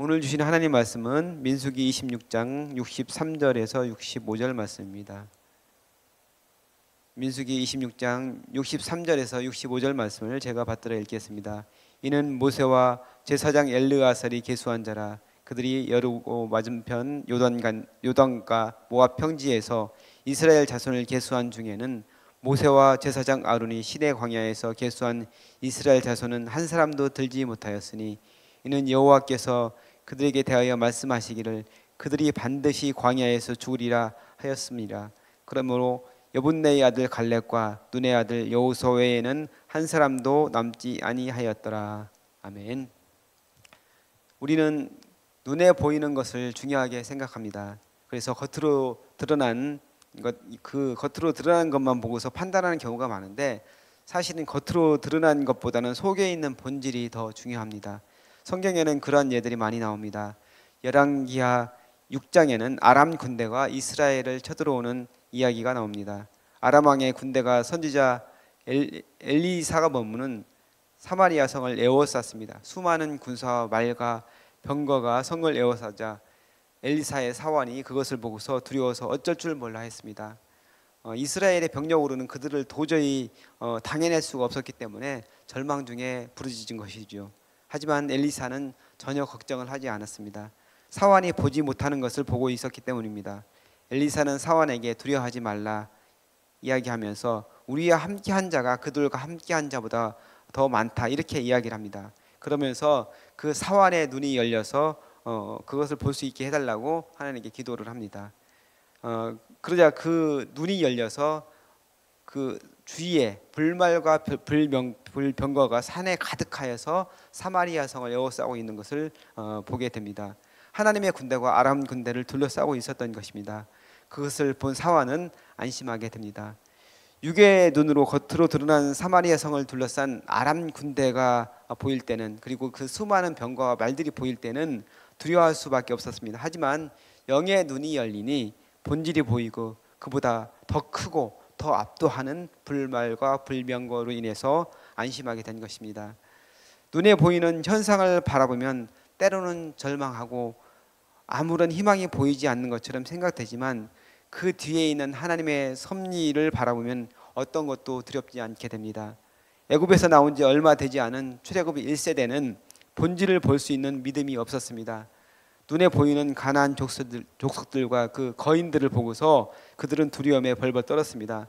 오늘 주신 하나님 말씀은 민수기 26장 63절에서 65절 말씀입니다. 민수기 26장 63절에서 65절 말씀을 제가 받들어 읽겠습니다. 이는 모세와 제사장 엘르아살이 계수한 자라. 그들이 여리고 맞은편 요단가 모압 평지에서 이스라엘 자손을 계수한 중에는 모세와 제사장 아론이 시내 광야에서 계수한 이스라엘 자손은 한 사람도 들지 못하였으니 이는 여호와께서 그들에게 대하여 말씀하시기를 그들이 반드시 광야에서 죽으리라 하였습니다. 그러므로 여분네의 아들 갈렙과 눈의 아들 여호수아 외에는 한 사람도 남지 아니하였더라. 아멘. 우리는 눈에 보이는 것을 중요하게 생각합니다. 그래서 겉으로 드러난 것만 보고서 판단하는 경우가 많은데, 사실은 겉으로 드러난 것보다는 속에 있는 본질이 더 중요합니다. 성경에는 그러한 예들이 많이 나옵니다. 열왕기하 6장에는 아람 군대가 이스라엘을 쳐들어오는 이야기가 나옵니다. 아람 왕의 군대가 선지자 엘리사가 머무는 사마리아 성을 에워쌌습니다. 수많은 군사와 말과 병거가 성을 에워싸자 엘리사의 사환이 그것을 보고서 두려워서 어쩔 줄 몰라 했습니다. 이스라엘의 병력으로는 그들을 도저히 당해낼 수가 없었기 때문에 절망 중에 부르짖은 것이죠. 하지만 엘리사는 전혀 걱정을 하지 않았습니다. 사환이 보지 못하는 것을 보고 있었기 때문입니다. 엘리사는 사환에게 두려워하지 말라 이야기하면서 우리와 함께한 자가 그들과 함께한 자보다 더 많다 이렇게 이야기를 합니다. 그러면서 그 사환의 눈이 열려서 그것을 볼 수 있게 해달라고 하나님께 기도를 합니다. 그러자 그 눈이 열려서 그 주위에 불말과 불병거가 산에 가득하여서 사마리아 성을 에워싸고 있는 것을 보게 됩니다. 하나님의 군대가 아람 군대를 둘러싸고 있었던 것입니다. 그것을 본 사환은 안심하게 됩니다. 육의 눈으로 겉으로 드러난 사마리아 성을 둘러싼 아람 군대가 보일 때는, 그리고 그 수많은 병거와 말들이 보일 때는 두려워할 수밖에 없었습니다. 하지만 영의 눈이 열리니 본질이 보이고 그보다 더 크고 더 압도하는 불말과 불병거로 인해서 안심하게 된 것입니다. 눈에 보이는 현상을 바라보면 때로는 절망하고 아무런 희망이 보이지 않는 것처럼 생각되지만 그 뒤에 있는 하나님의 섭리를 바라보면 어떤 것도 두렵지 않게 됩니다. 애굽에서 나온 지 얼마 되지 않은 출애굽 1세대는 본질을 볼 수 있는 믿음이 없었습니다. 눈에 보이는 가나안 족속들과 그 거인들을 보고서 그들은 두려움에 벌벌 떨었습니다.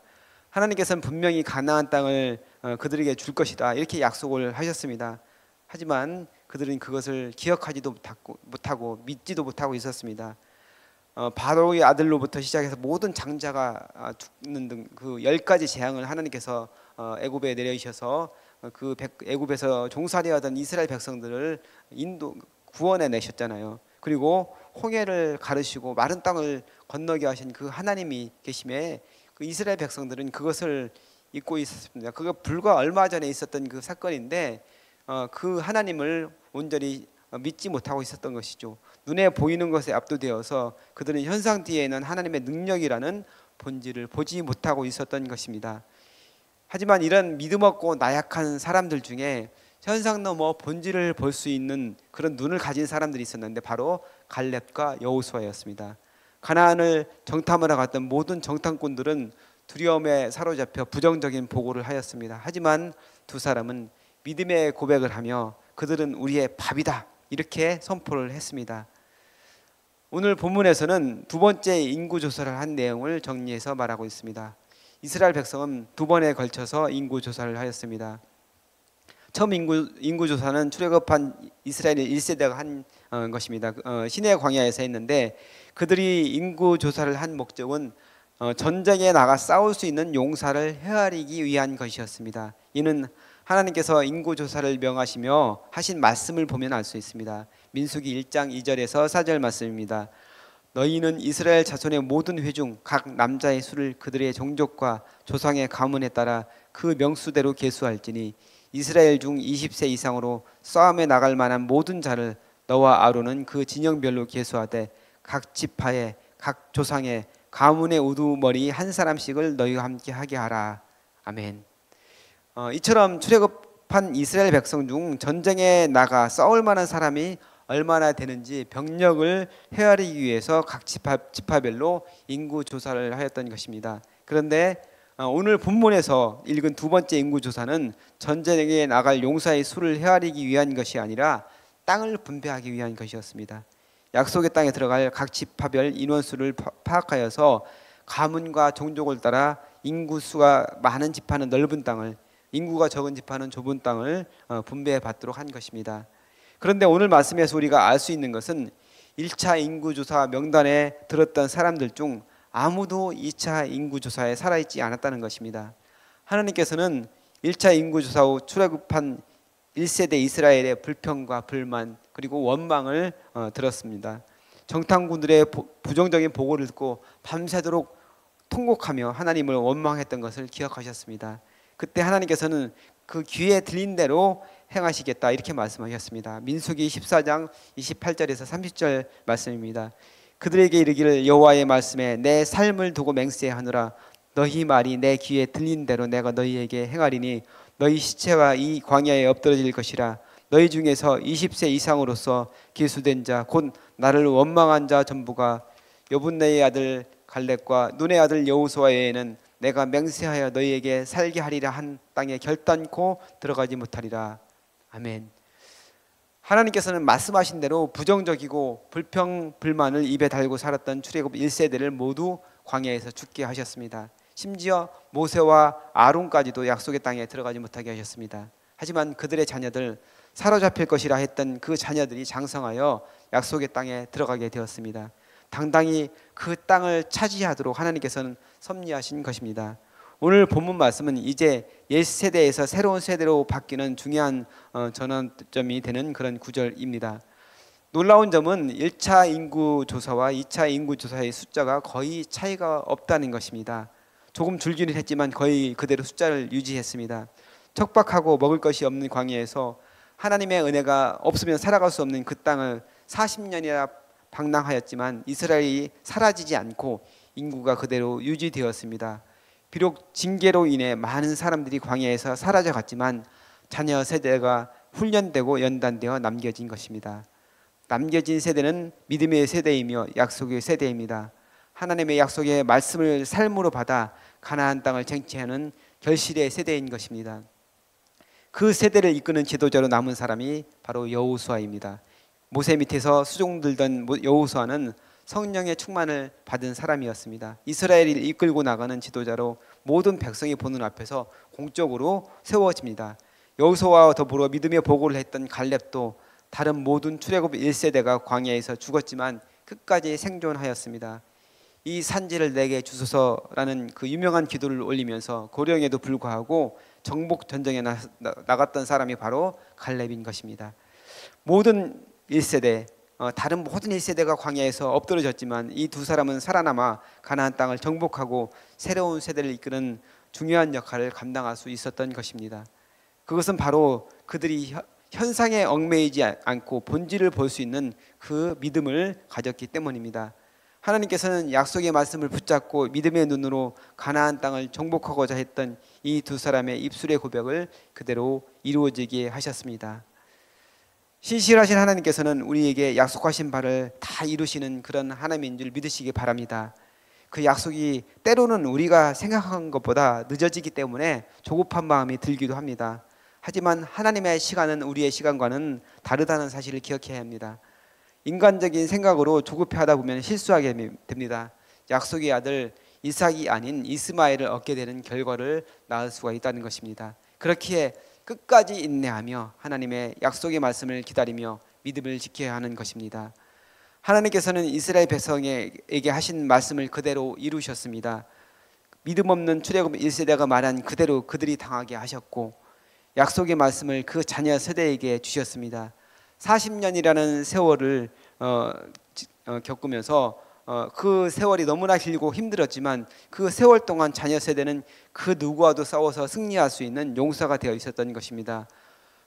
하나님께서는 분명히 가나안 땅을 그들에게 줄 것이다 이렇게 약속을 하셨습니다. 하지만 그들은 그것을 기억하지도 못하고 믿지도 못하고 있었습니다. 바로의 아들로부터 시작해서 모든 장자가 죽는 등 그 10가지 재앙을 하나님께서 애굽에 내려주셔서 그 애굽에서 종살이하던 이스라엘 백성들을 구원해 내셨잖아요. 그리고 홍해를 가르시고 마른 땅을 건너게 하신 그 하나님이 계심에 그 이스라엘 백성들은 그것을 잊고 있었습니다. 그거 불과 얼마 전에 있었던 그 사건인데 그 하나님을 온전히 믿지 못하고 있었던 것이죠. 눈에 보이는 것에 압도되어서 그들은 현상 뒤에 있는 하나님의 능력이라는 본질을 보지 못하고 있었던 것입니다. 하지만 이런 믿음 없고 나약한 사람들 중에 현상 넘어 본질을 볼 수 있는 그런 눈을 가진 사람들이 있었는데 바로 갈렙과 여호수아였습니다. 가나안을 정탐하러 갔던 모든 정탐꾼들은 두려움에 사로잡혀 부정적인 보고를 하였습니다. 하지만 두 사람은 믿음의 고백을 하며 그들은 우리의 밥이다 이렇게 선포를 했습니다. 오늘 본문에서는 두 번째 인구조사를 한 내용을 정리해서 말하고 있습니다. 이스라엘 백성은 두 번에 걸쳐서 인구조사를 하였습니다. 처음 인구조사는 출애굽한 이스라엘 1세대가 한 것입니다. 시내 광야에서 했는데 그들이 인구조사를 한 목적은 전쟁에 나가 싸울 수 있는 용사를 헤아리기 위한 것이었습니다. 이는 하나님께서 인구조사를 명하시며 하신 말씀을 보면 알 수 있습니다. 민수기 1장 2절에서 4절 말씀입니다. 너희는 이스라엘 자손의 모든 회중 각 남자의 수를 그들의 종족과 조상의 가문에 따라 그 명수대로 계수할지니 이스라엘 중 20세 이상으로 싸움에 나갈 만한 모든 자를 너와 아론은 그 진영별로 계수하되 각 지파에 각 조상의 가문의 우두머리 한 사람씩을 너희와 함께 하게 하라. 아멘. 이처럼 출애굽한 이스라엘 백성 중 전쟁에 나가 싸울 만한 사람이 얼마나 되는지 병력을 헤아리기 위해서 각 지파별로 인구 조사를 하였던 것입니다. 그런데 오늘 본문에서 읽은 두 번째 인구 조사는 전쟁에 나갈 용사의 수를 헤아리기 위한 것이 아니라 땅을 분배하기 위한 것이었습니다. 약속의 땅에 들어갈 각 지파별 인원수를 파악하여서 가문과 종족을 따라 인구수가 많은 지파는 넓은 땅을, 인구가 적은 지파는 좁은 땅을 분배해 받도록 한 것입니다. 그런데 오늘 말씀에서 우리가 알 수 있는 것은 1차 인구조사 명단에 들었던 사람들 중 아무도 2차 인구조사에 살아있지 않았다는 것입니다. 하나님께서는 1차 인구조사 후 출애굽한 1세대 이스라엘의 불평과 불만 그리고 원망을 들었습니다. 정탐꾼들의 부정적인 보고를 듣고 밤새도록 통곡하며 하나님을 원망했던 것을 기억하셨습니다. 그때 하나님께서는 그 귀에 들린 대로 행하시겠다 이렇게 말씀하셨습니다. 민수기 14장 28절에서 30절 말씀입니다. 그들에게 이르기를 여호와의 말씀에 내 삶을 두고 맹세하노라. 너희 말이 내 귀에 들린 대로 내가 너희에게 행하리니 너희 시체가 이 광야에 엎드러질 것이라. 너희 중에서 20세 이상으로서 기수된 자 곧 나를 원망한 자 전부가 여분네의 아들 갈렙과 눈의 아들 여호수아 외에는 내가 맹세하여 너희에게 살게 하리라 한 땅에 결단코 들어가지 못하리라. 아멘. 하나님께서는 말씀하신 대로 부정적이고 불평 불만을 입에 달고 살았던 출애굽 1세대를 모두 광야에서 죽게 하셨습니다. 심지어 모세와 아론까지도 약속의 땅에 들어가지 못하게 하셨습니다. 하지만 그들의 자녀들, 사로잡힐 것이라 했던 그 자녀들이 장성하여 약속의 땅에 들어가게 되었습니다. 당당히 그 땅을 차지하도록 하나님께서는 섭리하신 것입니다. 오늘 본문 말씀은 이제 옛 세대에서 새로운 세대로 바뀌는 중요한 전환점이 되는 그런 구절입니다. 놀라운 점은 1차 인구조사와 2차 인구조사의 숫자가 거의 차이가 없다는 것입니다. 조금 줄기는 했지만 거의 그대로 숫자를 유지했습니다. 척박하고 먹을 것이 없는 광야에서 하나님의 은혜가 없으면 살아갈 수 없는 그 땅을 40년이나 방랑하였지만 이스라엘이 사라지지 않고 인구가 그대로 유지되었습니다. 비록 징계로 인해 많은 사람들이 광야에서 사라져갔지만 자녀 세대가 훈련되고 연단되어 남겨진 것입니다. 남겨진 세대는 믿음의 세대이며 약속의 세대입니다. 하나님의 약속의 말씀을 삶으로 받아 가나안 땅을 쟁취하는 결실의 세대인 것입니다. 그 세대를 이끄는 지도자로 남은 사람이 바로 여호수아입니다. 모세 밑에서 수종 들던 여호수아는 성령의 충만을 받은 사람이었습니다. 이스라엘을 이끌고 나가는 지도자로 모든 백성이 보는 앞에서 공적으로 세워집니다. 여호수아와 더불어 믿음의 보고를 했던 갈렙도 다른 모든 출애굽 1세대가 광야에서 죽었지만 끝까지 생존하였습니다. 이 산지를 내게 주소서라는 그 유명한 기도를 올리면서 고령에도 불구하고 정복 전쟁에 나갔던 사람이 바로 갈렙인 것입니다. 모든 1세대 다른 모든 1세대가 광야에서 엎드러졌지만 이 두 사람은 살아남아 가나안 땅을 정복하고 새로운 세대를 이끄는 중요한 역할을 감당할 수 있었던 것입니다. 그것은 바로 그들이 현상에 얽매이지 않고 본질을 볼 수 있는 그 믿음을 가졌기 때문입니다. 하나님께서는 약속의 말씀을 붙잡고 믿음의 눈으로 가나안 땅을 정복하고자 했던 이 두 사람의 입술의 고백을 그대로 이루어지게 하셨습니다. 신실하신 하나님께서는 우리에게 약속하신 바를 다 이루시는 그런 하나님인 줄 믿으시기 바랍니다. 그 약속이 때로는 우리가 생각한 것보다 늦어지기 때문에 조급한 마음이 들기도 합니다. 하지만 하나님의 시간은 우리의 시간과는 다르다는 사실을 기억해야 합니다. 인간적인 생각으로 조급해하다 보면 실수하게 됩니다. 약속의 아들 이삭이 아닌 이스마엘을 얻게 되는 결과를 낳을 수가 있다는 것입니다. 그렇기에 끝까지 인내하며 하나님의 약속의 말씀을 기다리며 믿음을 지켜야 하는 것입니다. 하나님께서는 이스라엘 백성에게 하신 말씀을 그대로 이루셨습니다. 믿음 없는 출애굽 1세대가 말한 그대로 그들이 당하게 하셨고 약속의 말씀을 그 자녀 세대에게 주셨습니다. 40년이라는 세월을 겪으면서 그 세월이 너무나 길고 힘들었지만 그 세월 동안 자녀 세대는 그 누구와도 싸워서 승리할 수 있는 용사가 되어 있었던 것입니다.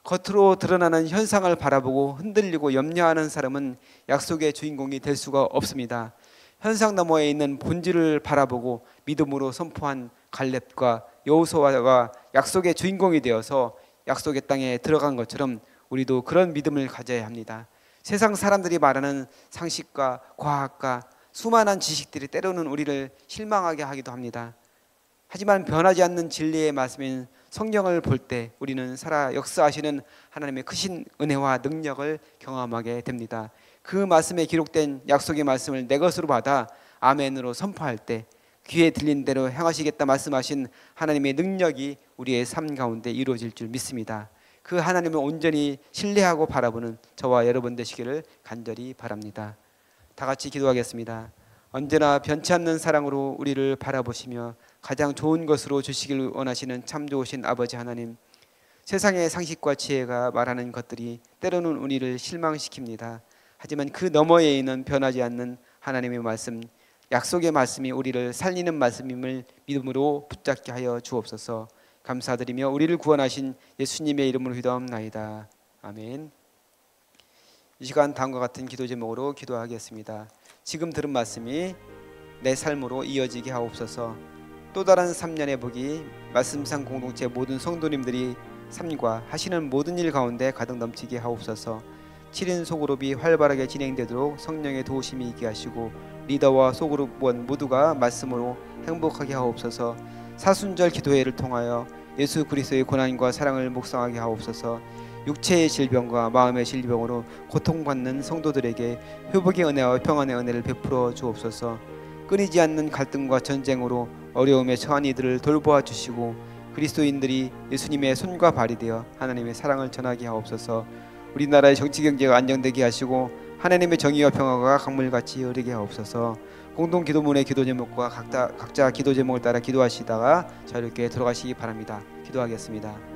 겉으로 드러나는 현상을 바라보고 흔들리고 염려하는 사람은 약속의 주인공이 될 수가 없습니다. 현상 너머에 있는 본질을 바라보고 믿음으로 선포한 갈렙과 여호수아가 약속의 주인공이 되어서 약속의 땅에 들어간 것처럼 우리도 그런 믿음을 가져야 합니다. 세상 사람들이 말하는 상식과 과학과 수많은 지식들이 때로는 우리를 실망하게 하기도 합니다. 하지만 변하지 않는 진리의 말씀인 성경을 볼 때 우리는 살아 역사하시는 하나님의 크신 은혜와 능력을 경험하게 됩니다. 그 말씀에 기록된 약속의 말씀을 내 것으로 받아 아멘으로 선포할 때 귀에 들린 대로 행하시겠다 말씀하신 하나님의 능력이 우리의 삶 가운데 이루어질 줄 믿습니다. 그 하나님을 온전히 신뢰하고 바라보는 저와 여러분 되시기를 간절히 바랍니다. 다 같이 기도하겠습니다. 언제나 변치 않는 사랑으로 우리를 바라보시며 가장 좋은 것으로 주시길 원하시는 참 좋으신 아버지 하나님, 세상의 상식과 지혜가 말하는 것들이 때로는 우리를 실망시킵니다. 하지만 그 너머에 있는 변하지 않는 하나님의 말씀, 약속의 말씀이 우리를 살리는 말씀임을 믿음으로 붙잡게 하여 주옵소서. 감사드리며 우리를 구원하신 예수님의 이름으로 기도합나이다. 아멘. 이 시간 다음과 같은 기도 제목으로 기도하겠습니다. 지금 들은 말씀이 내 삶으로 이어지게 하옵소서. 또 다른 3년의 복이 말씀상 공동체 모든 성도님들이 삶과 하시는 모든 일 가운데 가득 넘치게 하옵소서. 7인 소그룹이 활발하게 진행되도록 성령의 도우심이 있게 하시고 리더와 소그룹원 모두가 말씀으로 행복하게 하옵소서. 사순절 기도회를 통하여 예수 그리스도의 고난과 사랑을 묵상하게 하옵소서. 육체의 질병과 마음의 질병으로 고통받는 성도들에게 회복의 은혜와 평안의 은혜를 베풀어 주옵소서. 끊이지 않는 갈등과 전쟁으로 어려움에 처한 이들을 돌보아 주시고 그리스도인들이 예수님의 손과 발이 되어 하나님의 사랑을 전하게 하옵소서. 우리나라의 정치 경제가 안정되게 하시고 하나님의 정의와 평화가 강물같이 흐르게 하옵소서. 공동 기도문의 기도 제목과 각자 기도 제목을 따라 기도하시다가 자유롭게 들어가시기 바랍니다. 기도하겠습니다.